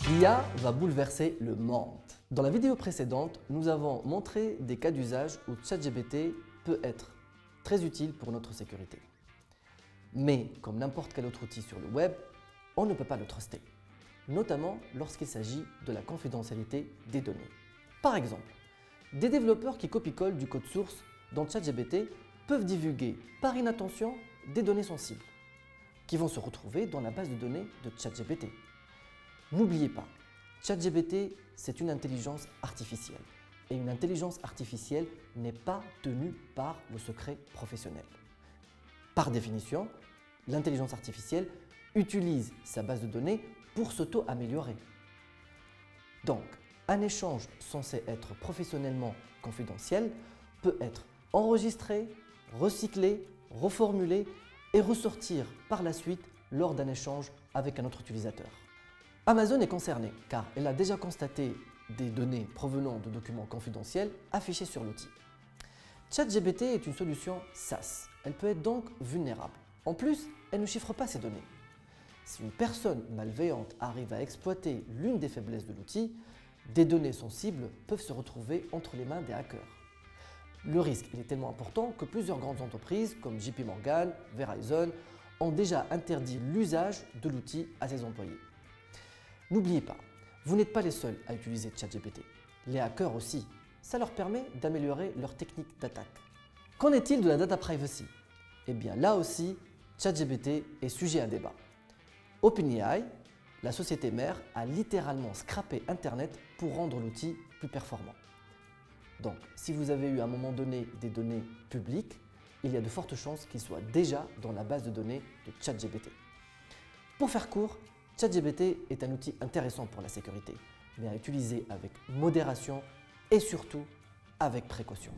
L'IA va bouleverser le monde. Dans la vidéo précédente, nous avons montré des cas d'usage où ChatGPT peut être très utile pour notre sécurité. Mais comme n'importe quel autre outil sur le web, on ne peut pas le truster, notamment lorsqu'il s'agit de la confidentialité des données. Par exemple, des développeurs qui copient-collent du code source dans ChatGPT peuvent divulguer par inattention des données sensibles qui vont se retrouver dans la base de données de ChatGPT. N'oubliez pas, ChatGPT, c'est une intelligence artificielle. Et une intelligence artificielle n'est pas tenue par le secret professionnel. Par définition, l'intelligence artificielle utilise sa base de données pour s'auto-améliorer. Donc, un échange censé être professionnellement confidentiel peut être enregistré, recyclé, reformulé et ressortir par la suite lors d'un échange avec un autre utilisateur. Amazon est concernée car elle a déjà constaté des données provenant de documents confidentiels affichés sur l'outil. ChatGPT est une solution SaaS. Elle peut être donc vulnérable. En plus, elle ne chiffre pas ces données. Si une personne malveillante arrive à exploiter l'une des faiblesses de l'outil, des données sensibles peuvent se retrouver entre les mains des hackers. Le risque est tellement important que plusieurs grandes entreprises comme JP Morgan, Verizon ont déjà interdit l'usage de l'outil à ses employés. N'oubliez pas, vous n'êtes pas les seuls à utiliser ChatGPT. Les hackers aussi. Ça leur permet d'améliorer leur technique d'attaque. Qu'en est-il de la data privacy? Eh bien là aussi, ChatGPT est sujet à débat. OpenAI, la société mère, a littéralement scrappé Internet pour rendre l'outil plus performant. Donc, si vous avez eu à un moment donné des données publiques, il y a de fortes chances qu'ils soient déjà dans la base de données de ChatGPT. Pour faire court, ChatGPT est un outil intéressant pour la sécurité, mais à utiliser avec modération et surtout avec précaution.